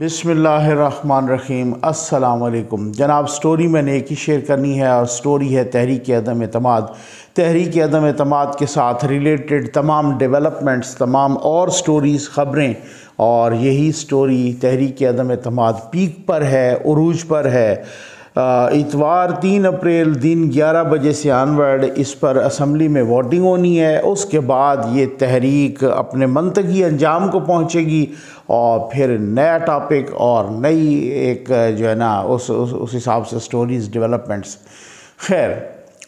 बिस्मिल्लाहिर्रहमानिर्रहीम। अस्सलाम वालेकुम जनाब। स्टोरी मैंने एक ही शेयर करनी है और स्टोरी है तहरीक अदम एतमाद। तहरीक अदम एतमाद के साथ रिलेटेड तमाम डेवलपमेंट्स, तमाम और स्टोरीज़, ख़बरें, और यही स्टोरी तहरीक अदम एतमाद पीक पर है, उरूज पर है। इतवार 3 अप्रैल दिन 11 बजे से ऑनवर्ड इस पर असम्बली में वोटिंग होनी है। उसके बाद ये तहरीक अपने मंतकी अंजाम को पहुँचेगी और फिर नया टॉपिक और नई एक जो है ना उस हिसाब से स्टोरीज़, डेवलपमेंट्स। खैर,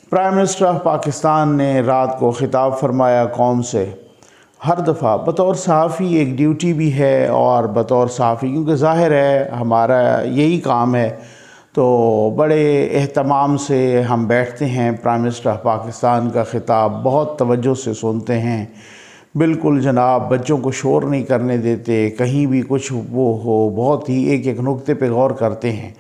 प्राइम मिनिस्टर ऑफ पाकिस्तान ने रात को ख़िताब फरमाया कौम से। हर दफ़ा बतौर सहाफ़ी एक ड्यूटी भी है, और बतौर सहाफ़ी क्योंकि ज़ाहिर है हमारा यही काम है, तो बड़े एहतमाम से हम बैठते हैं। प्राइम मिनिस्टर ऑफ पाकिस्तान का ख़िताब बहुत तवज्जो से सुनते हैं। बिल्कुल जनाब, बच्चों को शोर नहीं करने देते, कहीं भी कुछ वो हो, बहुत ही एक एक नुक्ते पे गौर करते हैं।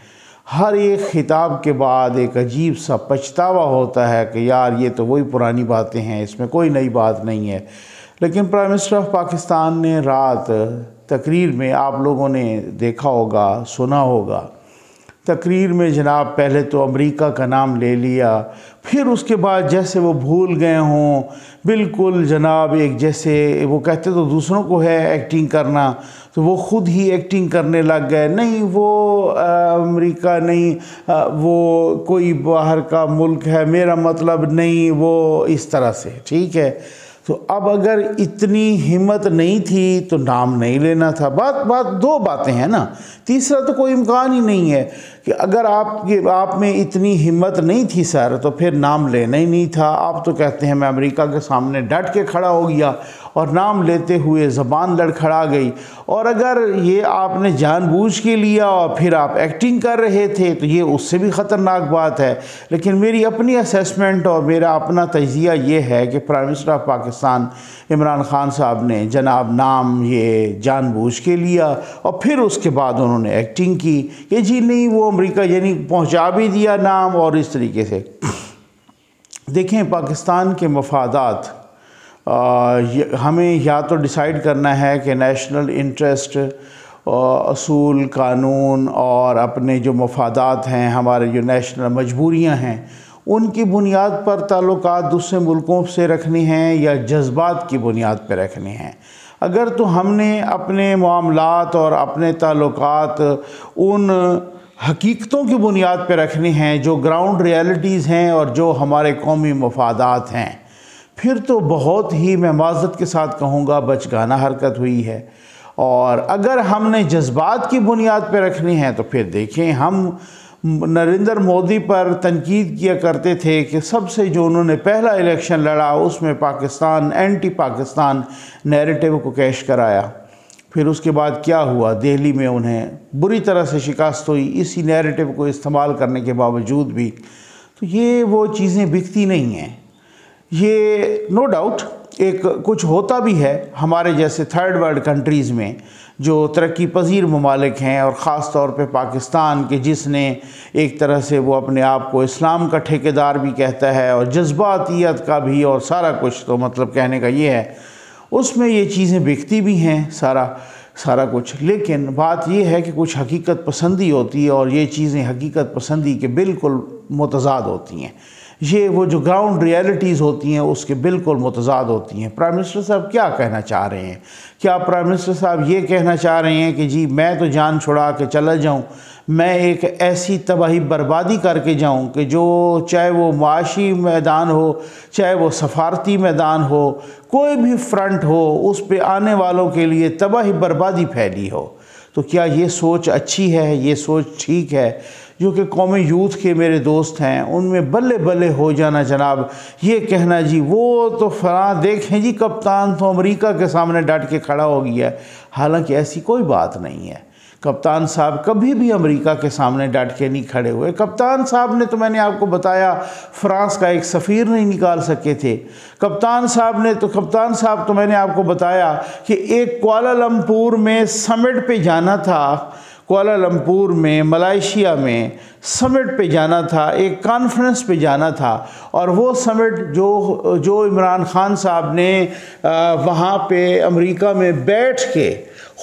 हर एक ख़िताब के बाद एक अजीब सा पछतावा होता है कि यार ये तो वही पुरानी बातें हैं, इसमें कोई नई बात नहीं है। लेकिन प्राइम मिनिस्टर ऑफ पाकिस्तान ने रात तकरीर में, आप लोगों ने देखा होगा, सुना होगा, तकरीर में जनाब पहले तो अमेरिका का नाम ले लिया, फिर उसके बाद जैसे वो भूल गए हों, बिल्कुल जनाब एक जैसे वो कहते तो दूसरों को है एक्टिंग करना, तो वो ख़ुद ही एक्टिंग करने लग गए। नहीं वो अमेरिका नहीं, वो कोई बाहर का मुल्क है, मेरा मतलब नहीं, वो इस तरह से। ठीक है, तो अब अगर इतनी हिम्मत नहीं थी तो नाम नहीं लेना था। बात दो बातें हैं ना, तीसरा तो कोई इम्कान ही नहीं है कि अगर आप में इतनी हिम्मत नहीं थी सर, तो फिर नाम लेना ही नहीं था। आप तो कहते हैं मैं अमेरिका के सामने डट के खड़ा हो गया, और नाम लेते हुए ज़बान लड़खड़ा गई। और अगर ये आपने जानबूझ के लिया और फिर आप एक्टिंग कर रहे थे, तो ये उससे भी ख़तरनाक बात है। लेकिन मेरी अपनी असेसमेंट और मेरा अपना तजिया ये है कि prime minister of Pakistan Imran Khan साहब ने जनाब नाम ये जानबूझ के लिया, और फिर उसके बाद उन्होंने एक्टिंग की कि जी नहीं वो अमेरिका, यानी पहुंचा भी दिया नाम। और इस तरीके से देखें, पाकिस्तान के मफादात हमें या तो डिसाइड करना है कि नेशनल इंटरेस्ट, असूल, कानून और अपने जो मफादात हैं, हमारे जो नेशनल मजबूरियां हैं, उनकी बुनियाद पर ताल्लुकात दूसरे मुल्कों से रखने हैं या जज्बात की बुनियाद पर रखने हैं। अगर तो हमने अपने मामलात और अपने ताल्लुकात उन हकीकतों की बुनियाद पर रखने हैं जो ग्राउंड रियलिटीज़ हैं और जो हमारे कौमी मफादात हैं, फिर तो बहुत ही, मैं माज़रत के साथ कहूँगा, बचगाना हरकत हुई है। और अगर हमने जज्बात की बुनियाद पर रखने हैं तो फिर देखें, हम नरेंद्र मोदी पर तनकीद किया करते थे कि सबसे जो उन्होंने पहला इलेक्शन लड़ा उसमें पाकिस्तान, एंटी पाकिस्तान नैरेटिव को कैश कराया। फिर उसके बाद क्या हुआ, दिल्ली में उन्हें बुरी तरह से शिकस्त हुई इसी नैरेटिव को इस्तेमाल करने के बावजूद भी। तो ये वो चीज़ें बिकती नहीं हैं। ये नो डाउट एक कुछ होता भी है हमारे जैसे थर्ड वर्ल्ड कंट्रीज़ में जो तरक्की पजीर ममालिक हैं, और ख़ास तौर पे पाकिस्तान के, जिसने एक तरह से वो अपने आप को इस्लाम का ठेकेदार भी कहता है और जज्बातियत का भी, और सारा कुछ, तो मतलब कहने का ये है उसमें ये चीज़ें बिकती भी हैं सारा कुछ। लेकिन बात ये है कि कुछ हकीकत पसंदी होती है, और ये चीज़ें हकीकत पसंदी के बिल्कुल मुतज़ाद होती हैं। ये वो जो ग्राउंड रियलिटीज़ होती हैं उसके बिल्कुल मुतज़ाद होती हैं। प्राइम मिनिस्टर साहब क्या कहना चाह रहे हैं? क्या प्राइम मिनिस्टर साहब ये कहना चाह रहे हैं कि जी मैं तो जान छुड़ा के चला जाऊं, मैं एक ऐसी तबाही बर्बादी करके जाऊं कि जो, चाहे वो माशी मैदान हो, चाहे वो सफारती मैदान हो, कोई भी फ्रंट हो, उस पे आने वालों के लिए तबाही बर्बादी फैली हो? तो क्या ये सोच अच्छी है? ये सोच ठीक है? जो कि कौमी यूथ के मेरे दोस्त हैं उनमें बल्ले बल्ले हो जाना जनाब, ये कहना जी वो तो फलां, देखें जी कप्तान तो अमेरिका के सामने डट के खड़ा हो गया। हालांकि ऐसी कोई बात नहीं है। कप्तान साहब कभी भी अमेरिका के सामने डट के नहीं खड़े हुए। कप्तान साहब ने तो, मैंने आपको बताया, फ्रांस का एक सफ़ीर नहीं निकाल सके थे। कप्तान साहब तो मैंने आपको बताया कि एक कुआलालंपुर में समिट पे जाना था, कुआलालंपुर में, मलेशिया में समिट पे जाना था, एक कॉन्फ्रेंस पे जाना था, और वो समिट जो इमरान खान साहब ने वहाँ पे अमेरिका में बैठ के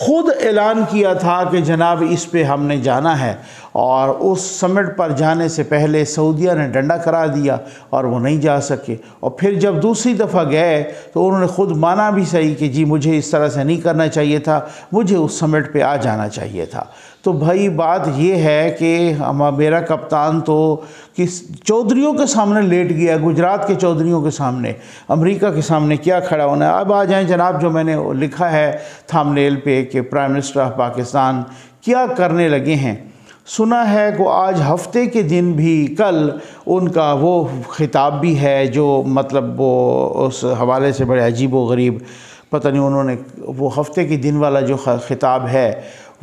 ख़ुद ऐलान किया था कि जनाब इस पे हमने जाना है, और उस समिट पर जाने से पहले सऊदीया ने डंडा करा दिया और वो नहीं जा सके। और फिर जब दूसरी दफ़ा गए तो उन्होंने ख़ुद माना भी सही कि जी मुझे इस तरह से नहीं करना चाहिए था, मुझे उस समिट पे आ जाना चाहिए था। तो भाई बात ये है कि मेरा कप्तान तो किस चौधरियों के सामने लेट गया, गुजरात के चौधरियों के सामने, अमेरिका के सामने क्या खड़ा होना है। अब आ जाएं जनाब, जो मैंने लिखा है थंबनेल पे कि प्राइम मिनिस्टर ऑफ पाकिस्तान क्या करने लगे हैं। सुना है कि आज हफ्ते के दिन भी कल उनका वो खिताब भी है जो मतलब वो उस हवाले से बड़े अजीब व गरीब, पता नहीं उन्होंने वो हफ्ते के दिन वाला जो खिताब है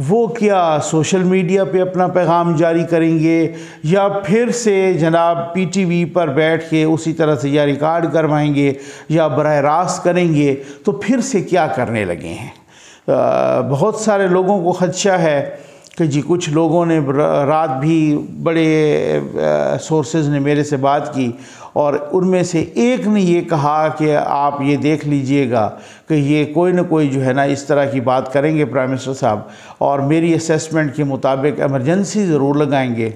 वो क्या सोशल मीडिया पे अपना पैगाम जारी करेंगे या फिर से जनाब पीटीवी पर बैठ के उसी तरह से या रिकॉर्ड करवाएंगे या बराह रास्त करेंगे, तो फिर से क्या करने लगे हैं। बहुत सारे लोगों को खदशा है कि जी कुछ लोगों ने रात भी बड़े सोर्सेज ने मेरे से बात की और उनमें से एक ने ये कहा कि आप ये देख लीजिएगा कि ये कोई ना कोई जो है ना इस तरह की बात करेंगे प्राइम मिनिस्टर साहब, और मेरी असेसमेंट के मुताबिक एमरजेंसी ज़रूर लगाएंगे।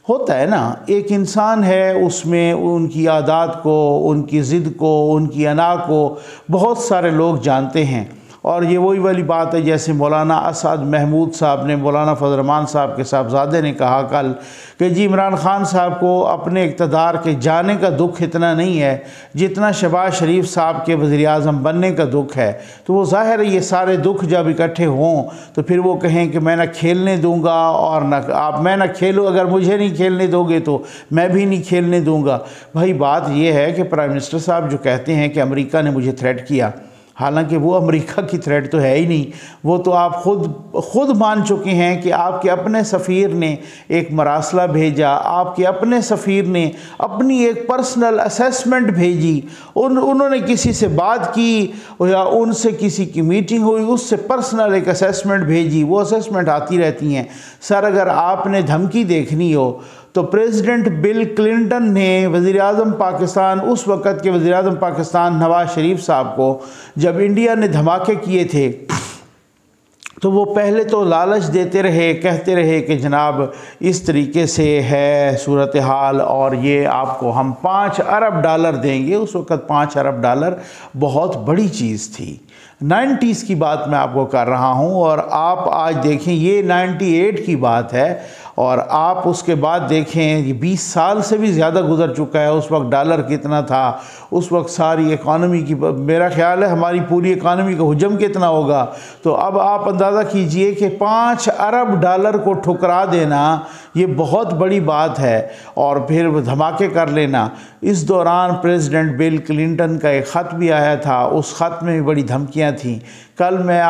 होता है ना, एक इंसान है उसमें उनकी आदत को, उनकी ज़िद को, उनकी अना को बहुत सारे लोग जानते हैं। और ये वही वाली बात है जैसे मौलाना असद महमूद साहब ने मौलाना फजल रहमान साहब के साहबजादे ने कहा कल कि जी इमरान खान साहब को अपने इक़्तिदार के जाने का दुख इतना नहीं है जितना शहबाज शरीफ साहब के वज़ीर-ए-आज़म बनने का दुख है। तो वो ज़ाहिर है ये सारे दुख जब इकट्ठे हों तो फिर वो कहें कि मैं ना खेलने दूंगा और ना आप, मैं ना खेलूँ, अगर मुझे नहीं खेलने दोगे तो मैं भी नहीं खेलने दूंगा। भाई बात ये है कि प्राइम मिनिस्टर साहब जो कहते हैं कि अमेरिका ने मुझे थ्रेट किया, हालांकि वो अमेरिका की थ्रेट तो है ही नहीं, वो तो आप खुद मान चुके हैं कि आपके अपने सफ़ीर ने एक मरासला भेजा, आपके अपने सफ़ीर ने अपनी एक पर्सनल असेसमेंट भेजी, उन्होंने किसी से बात की या उनसे किसी की मीटिंग हुई, उससे पर्सनल एक असेसमेंट भेजी, वो असेसमेंट आती रहती हैं। सर अगर आपने धमकी देखनी हो तो प्रेसिडेंट बिल क्लिंटन ने वज़ीर-ए-आज़म पाकिस्तान, उस वक़्त के वज़ीर-ए-आज़म पाकिस्तान नवाज़ शरीफ साहब को जब इंडिया ने धमाके किए थे तो वो पहले तो लालच देते रहे, कहते रहे कि जनाब इस तरीके से है सूरत हाल और ये आपको हम $5 अरब देंगे। उस वक़्त $5 अरब बहुत बड़ी चीज़ थी। 90s की बात मैं आपको कर रहा हूँ और आप आज देखें ये 98 की बात है और आप उसके बाद देखें ये 20 साल से भी ज़्यादा गुजर चुका है। उस वक्त डॉलर कितना था, उस वक्त सारी इकानमी की, मेरा ख्याल है हमारी पूरी इकानमी का हुजम कितना होगा। तो अब आप अंदाज़ा कीजिए कि $5 अरब को ठुकरा देना ये बहुत बड़ी बात है और फिर धमाके कर लेना। इस दौरान प्रेसिडेंट बिल क्लिंटन का एक ख़त भी आया था, उस ख़त में भी बड़ी धमकियाँ थीं। कल मैं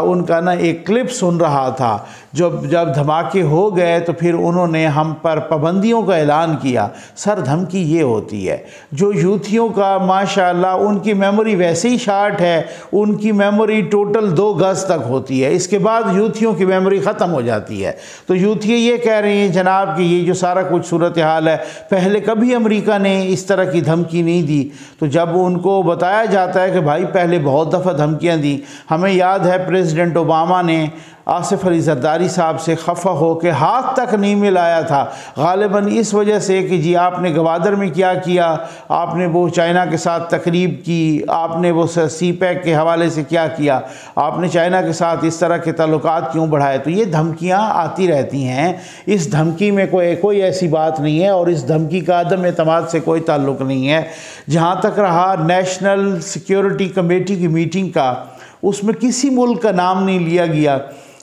उनका ना एक क्लिप सुन रहा था, जब धमाके हो गए तो फिर उन्होंने हम पर पाबंदियों का ऐलान किया। सर धमकी ये होती है, जो यूथियों का माशाल्लाह उनकी मेमोरी वैसे ही शार्ट है, उनकी मेमोरी टोटल 2 गज़ तक होती है, इसके बाद यूथियों की मेमोरी ख़त्म हो जाती है। तो यूथियाँ ये कह रहे हैं जनाब कि ये जो सारा कुछ सूरत हाल है, पहले कभी अमेरिका ने इस तरह की धमकी नहीं दी। तो जब उनको बताया जाता है कि भाई पहले बहुत दफ़ा धमकियाँ दी, हमें याद है प्रेसिडेंट ओबामा ने आसिफ अली ज़रदारी साहब से खफा हो के हाथ तक नहीं मिलाया था, गालिबन इस वजह से कि जी आपने गवादर में क्या किया, आपने वो चाइना के साथ तकरीब की, आपने वो सी पैक के हवाले से क्या किया, आपने चाइना के साथ इस तरह के ताल्लुकात क्यों बढ़ाए। तो ये धमकियाँ आती रहती हैं, इस धमकी में कोई ऐसी बात नहीं है और इस धमकी का अदम एतमाद से कोई ताल्लुक़ नहीं है। जहाँ तक रहा नेशनल सिक्योरिटी कमेटी की मीटिंग का, उसमें किसी मुल्क का नाम नहीं लिया गया,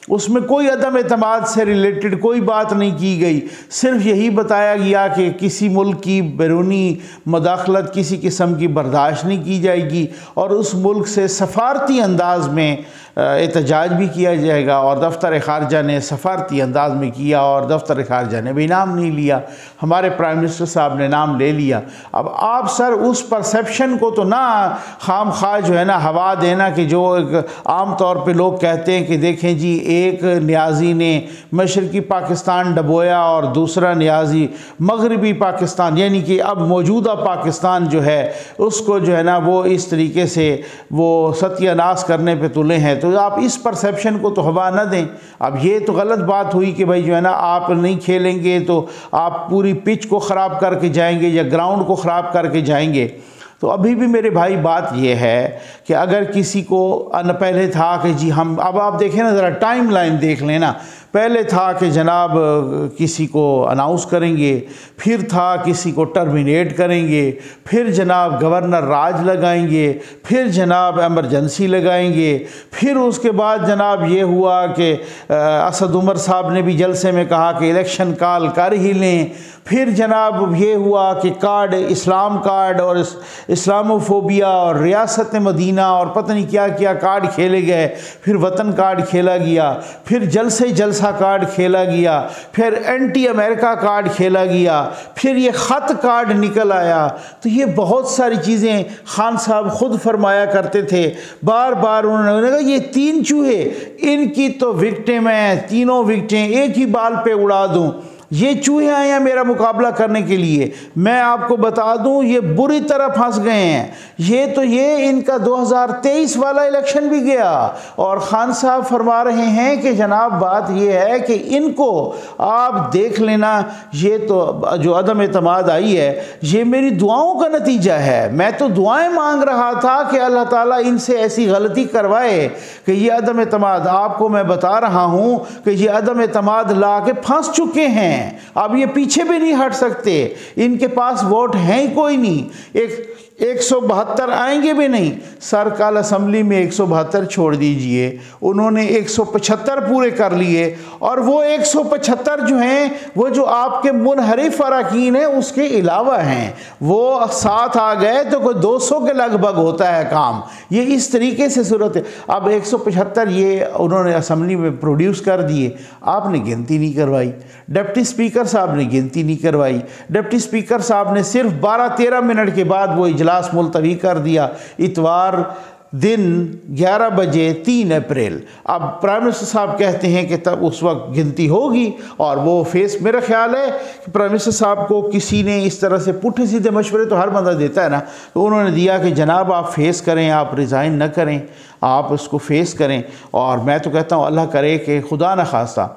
उसमें कोई अदम एतमाद से रिलेटेड कोई बात नहीं की गई, सिर्फ यही बताया गया कि किसी मुल्क की बैरूनी मदाखलत किसी किस्म की बर्दाश्त नहीं की जाएगी और उस मुल्क से सफारती अंदाज में एहतजाज भी किया जाएगा। और दफ्तर ख़ारजा ने सफारती अंदाज में किया और दफ्तर ख़ारजा ने भी नाम नहीं लिया, हमारे प्राइम मिनिस्टर साहब ने नाम ले लिया। अब आप सर उस परसेप्शन को तो ना खाम खा जो है ना हवा देना कि जो आम तौर पे लोग कहते हैं कि देखें जी एक न्याजी ने मशरक़ी पाकिस्तान डबोया और दूसरा न्याजी मगरबी पाकिस्तान यानी कि अब मौजूदा पाकिस्तान जो है उसको जो है ना वो इस तरीके से वो सत्यानाश करने पे तुले हैं। तो आप इस परसेप्शन को तो हवा न दें। अब ये तो गलत बात हुई कि भाई जो है ना आप नहीं खेलेंगे तो आप पूरी पिच को ख़राब करके जाएंगे या ग्राउंड को ख़राब करके जाएंगे। तो अभी भी मेरे भाई बात यह है कि अगर किसी को पहले था कि जी हम, अब आप देखें ना ज़रा टाइम लाइन देख लेना, पहले था कि जनाब किसी को अनाउंस करेंगे, फिर था किसी को टर्मिनेट करेंगे, फिर जनाब गवर्नर राज लगाएंगे, फिर जनाब एमरजेंसी लगाएंगे, फिर उसके बाद जनाब ये हुआ कि असद उमर साहब ने भी जलसे में कहा कि इलेक्शन कॉल कर ही लें, फिर जनाब ये हुआ कि कार्ड, इस्लाम कार्ड और इस्लामोफोबिया और रियासत मदीना और पता नहीं क्या क्या कार्ड खेले गए, फिर वतन कार्ड खेला गया, फिर जलसा कार्ड खेला गया, फिर एंटी अमेरिका कार्ड खेला गया, फिर ये ख़त कार्ड निकल आया। तो ये बहुत सारी चीज़ें खान साहब ख़ुद फरमाया करते थे, बार बार उन्होंने कहा ये 3 चूहे, इनकी तो विक्टिम हैं, तीनों विक्टिम एक ही बाल पे उड़ा दूँ। ये चूहे आए हैं मेरा मुकाबला करने के लिए, मैं आपको बता दूं ये बुरी तरह फंस गए हैं। ये इनका 2023 वाला इलेक्शन भी गया और खान साहब फरमा रहे हैं कि जनाब बात ये है कि इनको आप देख लेना, ये तो जो अदम एतमाद आई है ये मेरी दुआओं का नतीजा है। मैं तो दुआएं मांग रहा था कि अल्लाह ताला इनसे ऐसी गलती करवाए कि ये अदम एतमाद, आपको मैं बता रहा हूँ कि ये अदम एतमाद ला के फंस चुके हैं। अब ये पीछे भी नहीं हट सकते, इनके पास वोट हैं ही कोई नहीं, 172 आएंगे भी नहीं। सर कल असम्बली में 172 छोड़ दीजिए, उन्होंने 175 पूरे कर लिए और वो 175 जो हैं वो जो आपके मुनहरिफ अरकान हैं उसके अलावा हैं, वो साथ आ गए तो कोई 200 के लगभग होता है काम। ये इस तरीके से सूरत है। अब 175 ये उन्होंने असम्बली में प्रोड्यूस कर दिए, आपने गिनती नहीं करवाई, डिप्टी स्पीकर साहब ने गिनती नहीं करवाई, डिप्टी स्पीकर साहब ने सिर्फ 12-13 मिनट के बाद वो इजलास मुलतवी कर दिया, इतवार दिन 11 बजे 3 अप्रैल। अब प्राइम मिनिस्टर साहब कहते हैं कि तब उस वक्त गिनती होगी और वो फेस, मेरा ख्याल है कि प्राइम मिनिस्टर साहब को किसी ने इस तरह से पुट्ठे सीधे मशवरे तो हर बंदा देता है ना, तो उन्होंने दिया कि जनाब आप फेस करें, आप रिज़ाइन न करें, आप उसको फेस करें। और मैं तो कहता हूँ अल्लाह करे कि खुदा न खास्ता,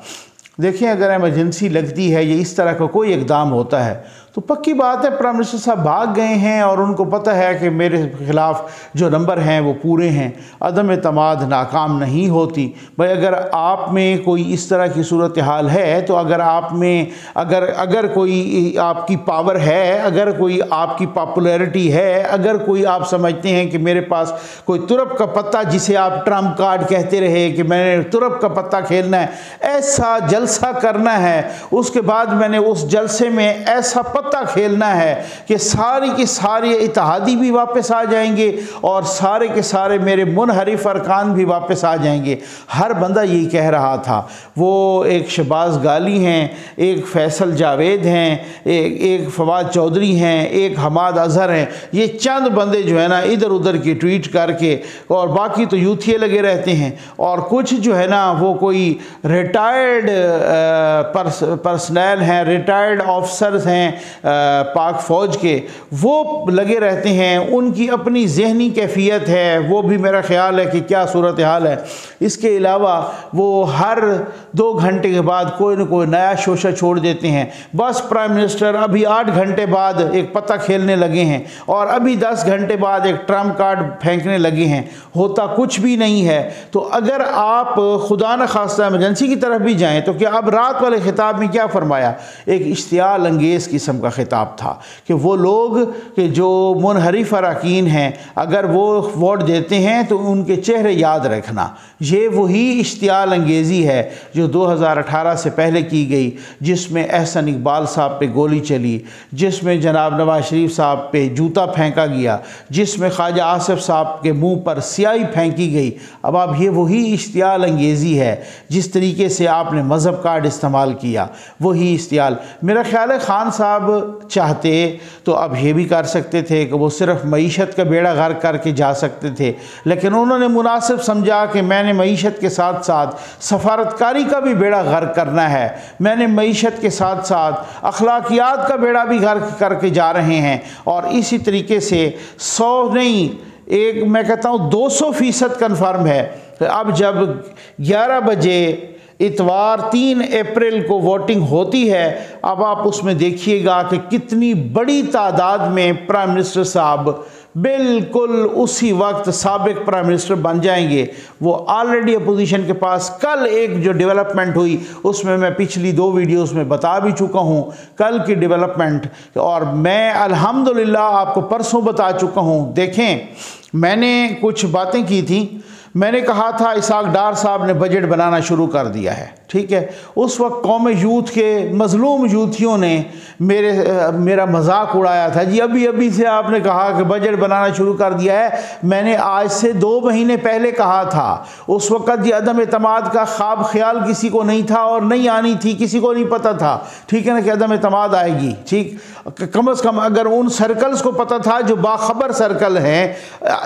देखिए अगर इमरजेंसी लगती है, ये इस तरह का कोई इक़दाम होता है तो पक्की बात है प्राइम मिनिस्टर साहब भाग गए हैं और उनको पता है कि मेरे ख़िलाफ़ जो नंबर हैं वो पूरे हैं, अदम एतमाद नाकाम नहीं होती। भाई अगर आप में कोई इस तरह की सूरत हाल है तो अगर आप में अगर कोई आपकी पावर है, अगर कोई आपकी पॉपुलैरिटी है, अगर कोई आप समझते हैं कि मेरे पास कोई तुरप का पत्ता, जिसे आप ट्रम्प कार्ड कहते रहे कि मैंने तुरप का पत्ता खेलना है, ऐसा जलसा करना है, उसके बाद मैंने उस जलसे में ऐसा पत्ता खेलना है कि सारी की सारी इत्तेहादी भी वापस आ जाएंगे और सारे के सारे मेरे मुनहरिफ अरकान भी वापस आ जाएंगे। हर बंदा यही कह रहा था। वो एक शहबाज गाली हैं, एक फैसल जावेद हैं, एक फवाद चौधरी हैं, एक हमाद अजहर हैं। ये चंद बंदे जो है ना इधर उधर की ट्वीट करके, और बाकी तो यूथिए लगे रहते हैं, और कुछ जो है ना वो कोई रिटायर्ड पर्सनल हैं, रिटायर्ड ऑफिसर्स हैं पाक फ़ौज के, वो लगे रहते हैं। उनकी अपनी जहनी कैफियत है, वो भी मेरा ख़्याल है कि क्या सूरत हाल है। इसके अलावा वो हर 2 घंटे के बाद कोई न कोई नया शोशा छोड़ देते हैं। बस प्राइम मिनिस्टर अभी 8 घंटे बाद एक पत्ता खेलने लगे हैं और अभी 10 घंटे बाद एक ट्रम्प कार्ड फेंकने लगे हैं, होता कुछ भी नहीं है। तो अगर आप खुदा न खास्ता इमरजेंसी की तरफ भी जाएँ तो क्या, अब रात वाले खिताब में क्या फरमाया, एक इश्तियाल अंगेज़ किस्म का खिताब था कि वो लोग कि जो मुनहरिफ अरकान हैं अगर वो वोट देते हैं तो उनके चेहरे याद रखना। ये वही इश्तियाल अंगेज़ी है जो 2018 से पहले की गई, जिसमें एहसन इकबाल साहब पे गोली चली, जिसमें जनाब नवाज शरीफ साहब पे जूता फेंका गया, जिसमें ख्वाजा आसिफ साहब के मुंह पर स्याही फेंकी गई। अब ये वही इश्तियाल अंगेज़ी है जिस तरीके से आपने मज़हब कार्ड इस्तेमाल किया, वही इश्तियाल। मेरा ख्याल है खान साहब चाहते तो अब ये भी कर सकते थे कि वो सिर्फ मईशत का बेड़ा गर्क करके जा सकते थे, लेकिन उन्होंने मुनासिब समझा कि मैंने मईशत के साथ साथ सफारतकारी का भी बेड़ा गर्क करना है, मैंने मईशत के साथ साथ अखलाकियात का बेड़ा भी गर्क करके जा रहे हैं। और इसी तरीके से 100 नहीं, एक मैं कहता हूँ 200% कन्फर्म है अब जब 11 बजे इतवार 3 अप्रैल को वोटिंग होती है, अब आप उसमें देखिएगा कि कितनी बड़ी तादाद में प्राइम मिनिस्टर साहब बिल्कुल उसी वक्त साबिक प्राइम मिनिस्टर बन जाएंगे। वो ऑलरेडी अपोजिशन के पास कल एक जो डेवलपमेंट हुई उसमें मैं पिछली 2 वीडियोस में बता भी चुका हूँ कल की डेवलपमेंट, और मैं अल्हम्दुलिल्लाह आपको परसों बता चुका हूँ। देखें, मैंने कुछ बातें की थी। मैंने कहा था इसाक डार साहब ने बजट बनाना शुरू कर दिया है, ठीक है। उस वक्त कौम यूथ के मजलूम यूथियों ने मेरा मजाक उड़ाया था, जी अभी अभी से आपने कहा कि बजट बनाना शुरू कर दिया है। मैंने आज से 2 महीने पहले कहा था। उस वक्त ये अदम एतमाद का ख्वाब ख्याल किसी को नहीं था और नहीं आनी थी, किसी को नहीं पता था, ठीक है ना, कि अदम एतमाद आएगी। ठीक, कम अज़ कम अगर उन सर्कल्स को पता था जो बाखबर सर्कल हैं,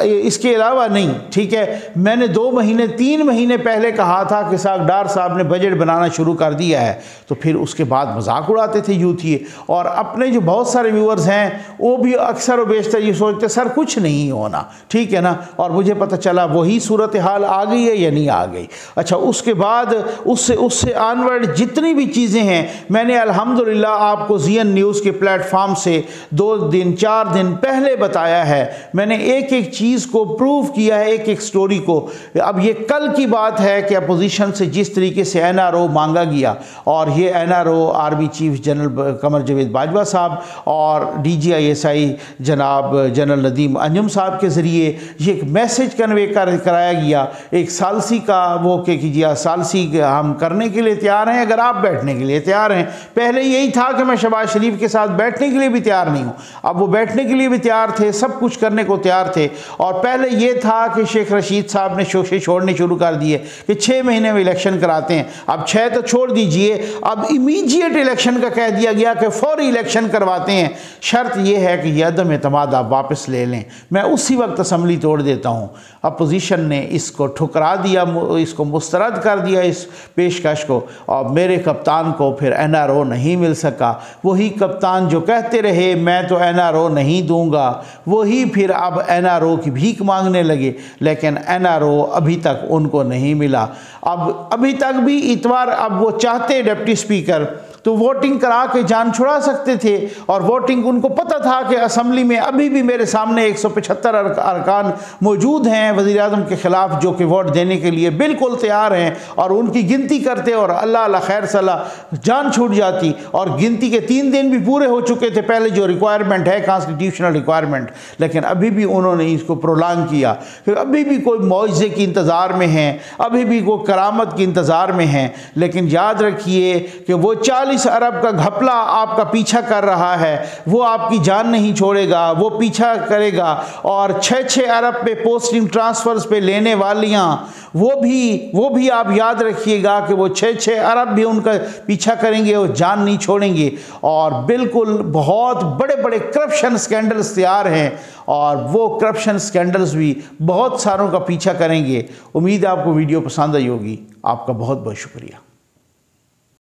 इसके अलावा नहीं, ठीक है। मैंने 2 महीने 3 महीने पहले कहा था कि इसाक डार साहब ने बजट बनाना शुरू कर दिया है, तो फिर उसके बाद मजाक उड़ाते थे यूथी। और अपने जो बहुत सारे व्यूअर्स हैं वो भी अक्सर व बेशतर ये सोचते सर कुछ नहीं होना, ठीक है ना। और मुझे पता चला वही सूरत हाल आ गई है या नहीं आ गई। अच्छा, उसके बाद उससे ऑनवर्ड जितनी भी चीज़ें हैं, मैंने अल्हम्दुलिल्लाह आपको ज़ीएन न्यूज़ के प्लेटफॉर्म से 2 दिन 4 दिन पहले बताया है। मैंने एक एक चीज़ को प्रूव किया है, एक एक स्टोरी को। अब ये कल की बात है कि अपोजिशन से जिस तरीके से एनआरओ मांगा गया, और ये NRO army chief general Qamar Javed Bajwa साहब और DGISI जनाब जनरल नदीम अंजुम साहब के ज़रिए ये एक मैसेज कन्वे कराया गया, एक सालसी का वो कि कीजिए सालसी हम करने के लिए तैयार हैं अगर आप बैठने के लिए तैयार हैं। पहले यही था कि मैं शहबाज शरीफ के साथ बैठने के लिए भी तैयार नहीं हूँ, अब वो बैठने के लिए भी तैयार थे, सब कुछ करने को तैयार थे। और पहले ये था कि शेख रशीद साहब ने शोशे छोड़ने शुरू कर दिए कि 6 महीने में इलेक्शन कराते हैं। अब 6 तो छोड़ दीजिए, अब इमीडिएट इलेक्शन का कह दिया गया कि फौरी इलेक्शन करवाते हैं। शर्त यह है कि यह अदम एतमाद आप वापस ले लें, मैं उसी वक्त असम्बली तोड़ देता हूँ। अपोजिशन ने इसको ठुकरा दिया, इसको मुस्तरद कर दिया इस पेशकश को, और मेरे कप्तान को फिर NRO नहीं मिल सका। वही कप्तान जो कहते रहे मैं तो NRO नहीं दूंगा, वही फिर अब NRO की भीख मांगने लगे, लेकिन NRO अभी तक उनको नहीं मिला। अब अभी तक भी इतवार, अब वो चाहते डिप्टी स्पीकर तो वोटिंग करा के जान छुड़ा सकते थे, और वोटिंग उनको पता था कि असम्बली में अभी भी मेरे सामने 175 अरकान मौजूद हैं वज़ीर आज़म के ख़िलाफ़ जो कि वोट देने के लिए बिल्कुल तैयार हैं, और उनकी गिनती करते और अल्लाह अल्लाह खैर सलाह जान छूट जाती। और गिनती के 3 दिन भी पूरे हो चुके थे पहले जो रिक्वायरमेंट है कॉन्स्टिट्यूशनल रिक्वायरमेंट, लेकिन अभी भी उन्होंने इसको प्रोलांग किया। फिर अभी भी कोई मुआवजे की इंतज़ार में हैं, अभी भी कोई करामत की इंतज़ार में हैं। लेकिन याद रखिए कि वो 40 अरब का घपला आपका पीछा कर रहा है, वो आपकी जान नहीं छोड़ेगा, वो पीछा करेगा। और 6-6 अरब पे पोस्टिंग ट्रांसफर्स पे लेने वालियाँ वो भी आप याद रखिएगा कि वो 6-6 अरब भी उनका पीछा करेंगे, वो जान नहीं छोड़ेंगे। और बिल्कुल बहुत बड़े बड़े करप्शन स्कैंडल्स तैयार हैं, और वो करप्शन स्कैंडल्स भी बहुत सारों का पीछा करेंगे। उम्मीद है आपको वीडियो पसंद आई होगी। आपका बहुत बहुत शुक्रिया।